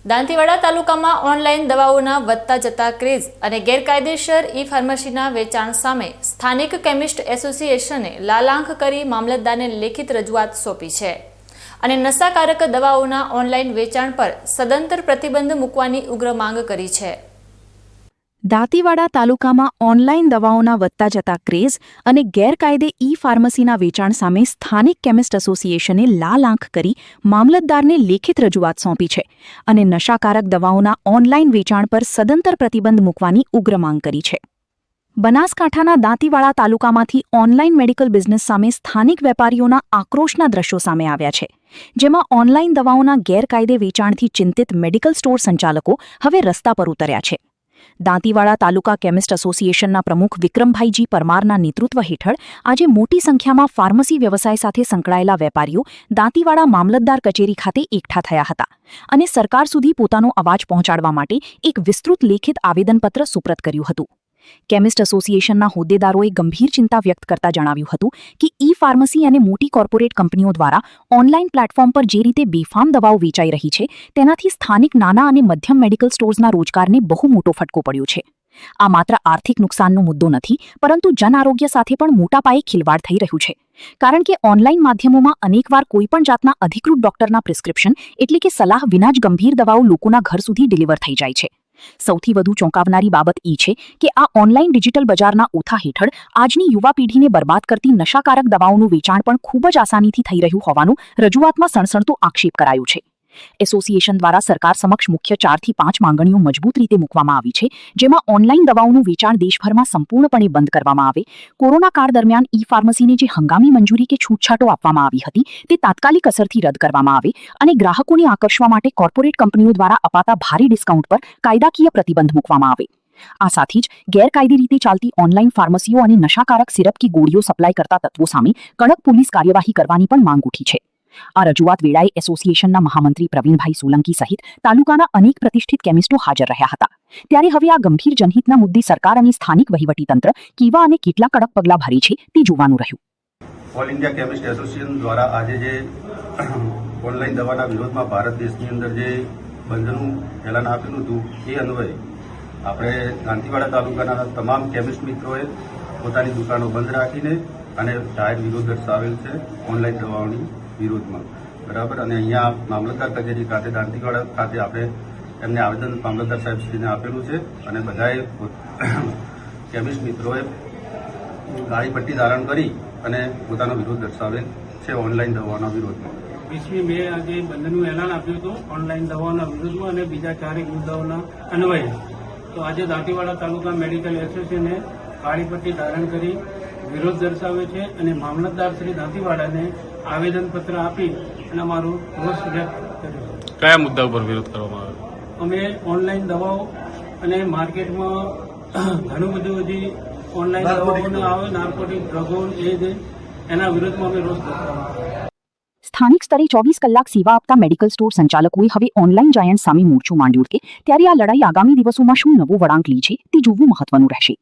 દાંતીવાડા તાલુકામાં ઓનલાઈન દવાઓના વધતા જતા ક્રેઝ અને ગેરકાયદેસર ઈ ફાર્મસીના વેચાણ સામે સ્થાનિક કેમિસ્ટ એસોસિએશને લાલાંક કરી મામલતદારને લેખિત રજૂઆત સોંપી છે અને નશાકારક દવાઓના ઓનલાઈન વેચાણ પર સદંતર પ્રતિબંધ મૂકવાની ઉગ્ર માંગ કરી છે। દાંતીવાડા તાલુકામાં ઓનલાઈન દવાઓના વધતા જતા ક્રેઝ અને ગેરકાયદે ઈ ફાર્મસીના વેચાણ સામે સ્થાનિક કેમિસ્ટ એસોસિએશને લાલાંક કરી મામલતદારને લેખિત રજૂઆત સોંપી છે અને નશાકારક દવાઓના ઓનલાઈન વેચાણ પર સદંતર પ્રતિબંધ મૂકવાની ઉગ્ર માંગ કરી છે। બનાસકાંઠાના દાંતીવાડા તાલુકામાંથી ઓનલાઈન મેડિકલ બિઝનેસ સામે સ્થાનિક વેપારીઓના આક્રોશના દ્રશ્યો સામે આવ્યા છે, જેમાં ઓનલાઈન દવાઓના ગેરકાયદે વેચાણથી ચિંતિત મેડિકલ સ્ટોર સંચાલકો હવે રસ્તા પર ઉતર્યા છે। દાંતીવાડા તાલુકા કેમિસ્ટ એસોસિએશનના પ્રમુખ વિક્રમભાઈજી પરમારના નેતૃત્વ હેઠળ આજે મોટી સંખ્યામાં ફાર્મસી વ્યવસાય સાથે સંકળાયેલા વેપારીઓ દાંતીવાડા મામલતદાર કચેરી ખાતે એકઠા થયા હતા અને સરકાર સુધી પોતાનો અવાજ પહોંચાડવા માટે એક વિસ્તૃત લેખિત આવેદનપત્ર સુપ્રત કર્યું હતું। કેમિસ્ટ એસોસિએશનના હોદ્દેદારોએ ગંભીર ચિંતા વ્યક્ત કરતા જણાવ્યું હતું કે ઈ ફાર્મસી અને મોટી કોર્પોરેટ કંપનીઓ દ્વારા ઓનલાઈન પ્લેટફોર્મ પર જે રીતે બેફામ દવાઓ વેચાઈ રહી છે, તેનાથી સ્થાનિક નાના અને મધ્યમ મેડિકલ સ્ટોર્સના રોજગારને બહુ મોટો ફટકો પડ્યો છે। આ માત્ર આર્થિક નુકસાનનો મુદ્દો નથી, પરંતુ જન આરોગ્ય સાથે પણ મોટા પાયે ખિલવાડ થઈ રહ્યું છે, કારણ કે ઓનલાઈન માધ્યમોમાં અનેકવાર કોઈપણ જાતના અધિકૃત ડોક્ટરના પ્રિસ્ક્રિપ્શન એટલે કે સલાહ વિના જ ગંભીર દવાઓ લોકોના ઘર સુધી ડિલિવર થઈ જાય છે। સૌથી વધુ ચોંકાવનારી બાબત એ છે કે આ ઓનલાઈન ડિજિટલ બજારના ઓથા હેઠળ આજની યુવા પેઢીને બરબાદ કરતી નશાકારક દવાઓનું વેચાણ પણ ખૂબ જ આસાનીથી થઈ રહ્યું હોવાનું રજૂઆતમાં સણસણતો આક્ષેપ કરાયો છે। એસોસિએશન દ્વારા સરકાર સમક્ષ મુખ્ય 4 થી 5 માંગણીઓ મજબૂત રીતે મૂકવામાં આવી છે, જેમાં ઓનલાઈન દવાઓનું વેચાણ દેશભરમાં સંપૂર્ણપણે બંધ કરવામાં આવે, કોરોના કાળ દરમિયાન ઈ ફાર્મસીને જે હંગામી મંજૂરી કે છૂટછાટો આપવામાં આવી હતી તે તાત્કાલિક અસરથી રદ કરવામાં આવે અને ગ્રાહકોને આકર્ષવા માટે કોર્પોરેટ કંપનીઓ દ્વારા અપાતા ભારે ડિસ્કાઉન્ટ પર કાયદાકીય પ્રતિબંધ મૂકવામાં આવે। આ સાથે જ ગેરકાયદે રીતે ચાલતી ઓનલાઈન ફાર્મસીઓ અને નશાકારક સિરપ કે ગોળીઓ સપ્લાય કરતા તત્વો સામે કડક પોલીસ કાર્યવાહી કરવાની પણ માંગ ઉઠી છે। આ રજૂઆત વેળાએ એસોસિએશનના મહામંત્રી પ્રવીણભાઈ સોલંકી સહિત તાલુકાના અનેક પ્રતિષ્ઠિત કેમિસ્ટો હાજર રહ્યા હતા। ત્યારે હવે આ ગંભીર જનહિતના મુદ્દે સરકાર અને સ્થાનિક વહીવટીતંત્ર કેવા અને કેટલા કડક પગલાં ભરે છે તે જોવાનું રહ્યું। ઓલ ઇન્ડિયા કેમિસ્ટ એસોસિએશન દ્વારા આજે જે ઓનલાઈન દવાના વિરોધમાં ભારત દેશની અંદર જે બંધનું એલાન આપેલું હતું એ અન્વયે આપણે દાંતીવાડા તાલુકાના તમામ કેમિસ્ટ મિત્રોએ પોતાની દુકાનો બંધ રાખીને અને જાહેર વિરોધ દર્શાવેલ છે ઓનલાઈન દવાઓની વિરોધમાં, બરાબર। અને અહીંયા મામલતદાર કચેરી ખાતે દાંતીવાડા ખાતે આપણે એમને આવેદન મામલતદાર સાહેબશ્રીને આપેલું છે અને બધાએ કેમિસ્ટ મિત્રોએ કાળી પટ્ટી ધારણ કરી અને પોતાનો વિરોધ દર્શાવેલ છે ઓનલાઈન દવાઓના વિરોધમાં। 20મી મે આજે બંધનું એલાન આપ્યું હતું ઓનલાઈન દવાઓના વિરોધમાં અને બીજા 4 મુદ્દાઓના અન્વયે। તો આજે દાંતીવાડા તાલુકા મેડિકલ એસોસિએશને કાળી પટ્ટી ધારણ કરી વિરોધ દર્શાવ્યો છે અને મામલતદાર શ્રી દાંતીવાડાને આવેદનપત્ર આપી અને અમારું રોષ વ્યક્ત કર્યો છે। કયા મુદ્દા ઉપર વિરોધ કરવામાં આવ્યો? અમે ઓનલાઈન દવાઓ અને માર્કેટમાં ઘણું બધું બધી ઓનલાઈન દવાઓને આવે નાર્કોટિક ડ્રગો એના વિરોધમાં અમે રોષ દર્શાવ્યો। સ્થાનિક સ્તરે 24 કલાક સેવા આપતા મેડિકલ સ્ટોર સંચાલકોએ હવે ઓનલાઈન જાયન્ટ સામે મોરચો માંડ્યો કે ત્યારે આ લડાઈ આગામી દિવસોમાં શું નવો વળાંક લે છે તે જોવું મહત્વનું રહેશે।